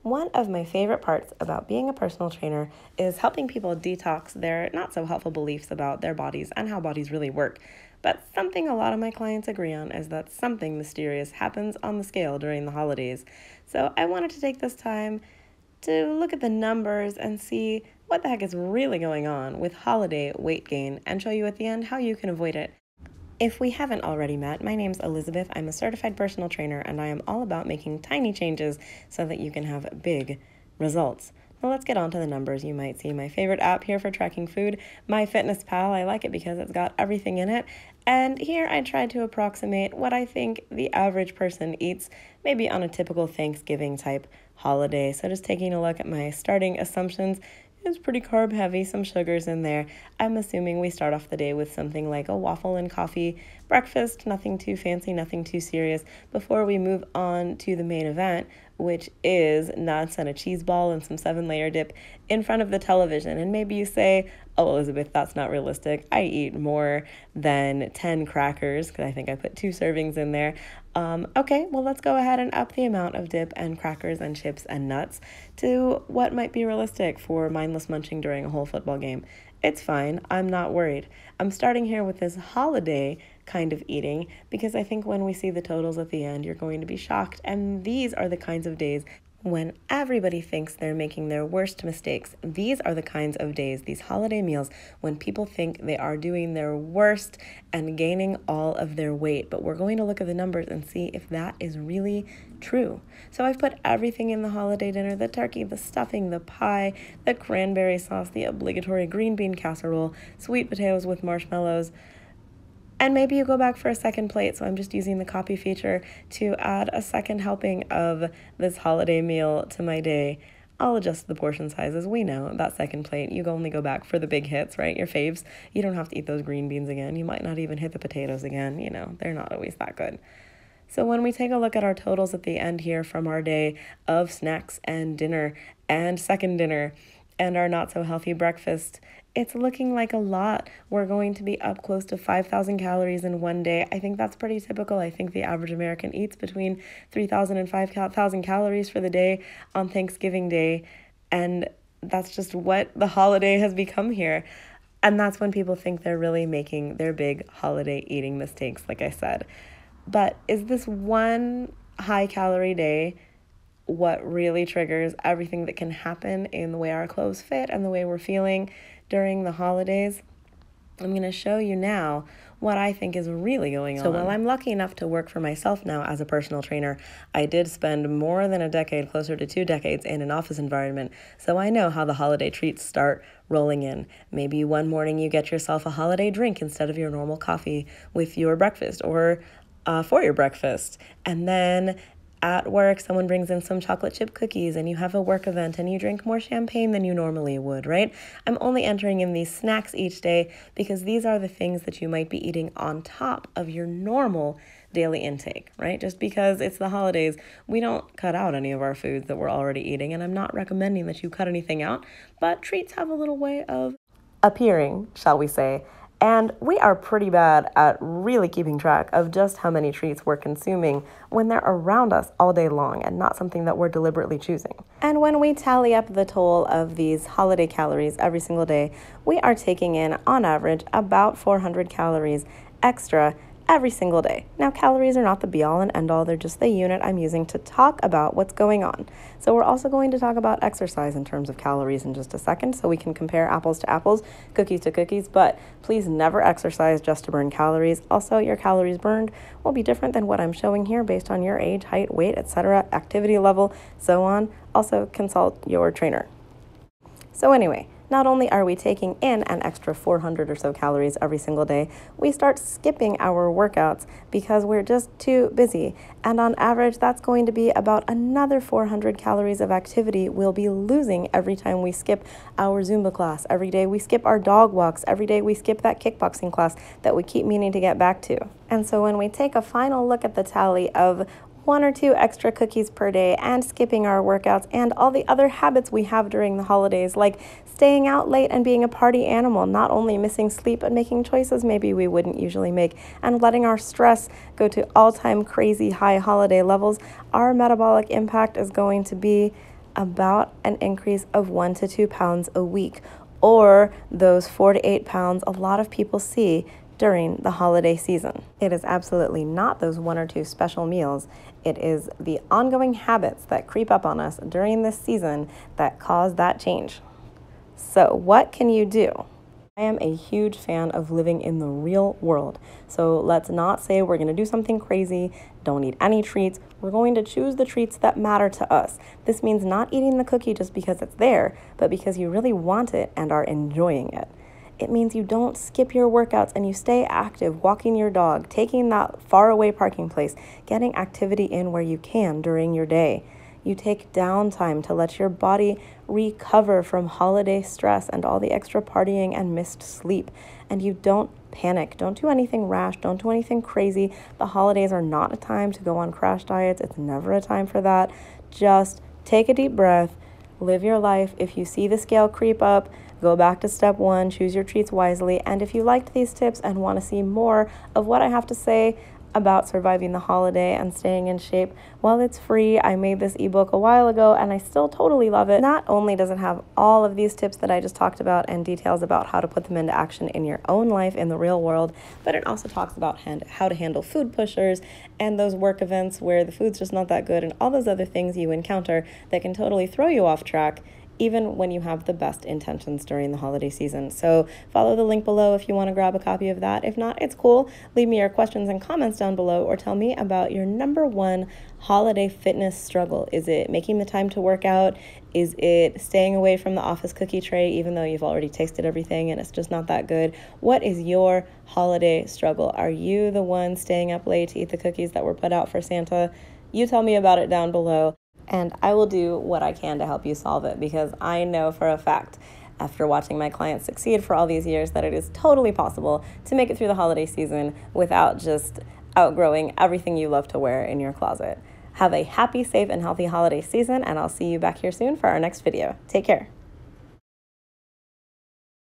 One of my favorite parts about being a personal trainer is helping people detox their not so helpful beliefs about their bodies and how bodies really work. But something a lot of my clients agree on is that something mysterious happens on the scale during the holidays. So I wanted to take this time to look at the numbers and see what the heck is really going on with holiday weight gain and show you at the end how you can avoid it. If we haven't already met, my name's Elizabeth. I'm a certified personal trainer, and I am all about making tiny changes so that you can have big results. Now let's get on to the numbers. You might see my favorite app here for tracking food, MyFitnessPal. I like it because it's got everything in it. And here I tried to approximate what I think the average person eats, maybe on a typical Thanksgiving type holiday. So just taking a look at my starting assumptions. It's pretty carb heavy, some sugars in there. I'm assuming we start off the day with something like a waffle and coffee breakfast, nothing too fancy, nothing too serious, before we move on to the main event, which is nuts and a cheese ball and some 7-layer dip in front of the television. And maybe you say, oh, Elizabeth, that's not realistic. I eat more than 10 crackers, because I think I put 2 servings in there. Okay, well, let's go ahead and up the amount of dip and crackers and chips and nuts to what might be realistic for mindless munching during a whole football game. It's fine. I'm not worried. I'm starting here with this holiday kind of eating because I think when we see the totals at the end, you're going to be shocked. And these are the kinds of days when everybody thinks they're making their worst mistakes. These are the kinds of days, these holiday meals, when people think they are doing their worst and gaining all of their weight. But we're going to look at the numbers and see if that is really true. So I've put everything in the holiday dinner: the turkey, the stuffing, the pie, the cranberry sauce, the obligatory green bean casserole, sweet potatoes with marshmallows. And maybe you go back for a second plate, so I'm just using the copy feature to add a second helping of this holiday meal to my day. I'll adjust the portion sizes. We know that second plate, you only go back for the big hits, right? Your faves. You don't have to eat those green beans again. You might not even hit the potatoes again. You know, they're not always that good. So when we take a look at our totals at the end here from our day of snacks and dinner and second dinner and our not so healthy breakfast, it's looking like a lot. We're going to be up close to 5,000 calories in one day. I think that's pretty typical. I think the average American eats between 3,000 and 5,000 calories for the day on Thanksgiving Day. And that's just what the holiday has become here. And that's when people think they're really making their big holiday eating mistakes, like I said. But is this one high-calorie day what really triggers everything that can happen in the way our clothes fit and the way we're feeling during the holidays? I'm going to show you now what I think is really going on. So while I'm lucky enough to work for myself now as a personal trainer, I did spend more than a decade, closer to 2 decades, in an office environment. So I know how the holiday treats start rolling in. Maybe one morning you get yourself a holiday drink instead of your normal coffee with your breakfast or for your breakfast. And then at work, someone brings in some chocolate chip cookies and you have a work event and you drink more champagne than you normally would, right? I'm only entering in these snacks each day because these are the things that you might be eating on top of your normal daily intake, right? Just because it's the holidays, we don't cut out any of our foods that we're already eating, and I'm not recommending that you cut anything out, but treats have a little way of appearing, shall we say. And we are pretty bad at really keeping track of just how many treats we're consuming when they're around us all day long and not something that we're deliberately choosing. And when we tally up the total of these holiday calories every single day, we are taking in, on average, about 400 calories extra every single day. Now, calories are not the be-all and end-all. They're just the unit I'm using to talk about what's going on. So we're also going to talk about exercise in terms of calories in just a second, so we can compare apples to apples, cookies to cookies, but please never exercise just to burn calories. Also, your calories burned will be different than what I'm showing here based on your age, height, weight, etc., activity level, so on. Also, consult your trainer. So anyway, not only are we taking in an extra 400 or so calories every single day, we start skipping our workouts because we're just too busy. And on average, that's going to be about another 400 calories of activity we'll be losing every time we skip our Zumba class, every day we skip our dog walks, every day we skip that kickboxing class that we keep meaning to get back to. And so when we take a final look at the tally of 1 or 2 extra cookies per day and skipping our workouts and all the other habits we have during the holidays, like staying out late and being a party animal, not only missing sleep but making choices maybe we wouldn't usually make, and letting our stress go to all-time crazy high holiday levels, our metabolic impact is going to be about an increase of 1 to 2 pounds a week, or those 4 to 8 pounds a lot of people see during the holiday season. It is absolutely not those 1 or 2 special meals. It is the ongoing habits that creep up on us during this season that cause that change. So what can you do? I am a huge fan of living in the real world. So let's not say we're going to do something crazy, don't eat any treats. We're going to choose the treats that matter to us. This means not eating the cookie just because it's there, but because you really want it and are enjoying it. It means you don't skip your workouts and you stay active, walking your dog, taking that faraway parking place, getting activity in where you can during your day. You take downtime to let your body recover from holiday stress and all the extra partying and missed sleep. And you don't panic. Don't do anything rash. Don't do anything crazy. The holidays are not a time to go on crash diets. It's never a time for that. Just take a deep breath, live your life. If you see the scale creep up, go back to step 1, choose your treats wisely. And if you liked these tips and want to see more of what I have to say about surviving the holiday and staying in shape, well, it's free. I made this ebook a while ago and I still totally love it. Not only does it have all of these tips that I just talked about and details about how to put them into action in your own life in the real world, but it also talks about how to handle food pushers and those work events where the food's just not that good and all those other things you encounter that can totally throw you off track, even when you have the best intentions during the holiday season. So follow the link below if you want to grab a copy of that. If not, it's cool. Leave me your questions and comments down below, or tell me about your #1 holiday fitness struggle. Is it making the time to work out? Is it staying away from the office cookie tray even though you've already tasted everything and it's just not that good? What is your holiday struggle? Are you the one staying up late to eat the cookies that were put out for Santa? You tell me about it down below, and I will do what I can to help you solve it, because I know for a fact, after watching my clients succeed for all these years, that it is totally possible to make it through the holiday season without just outgrowing everything you love to wear in your closet. Have a happy, safe, and healthy holiday season, and I'll see you back here soon for our next video. Take care.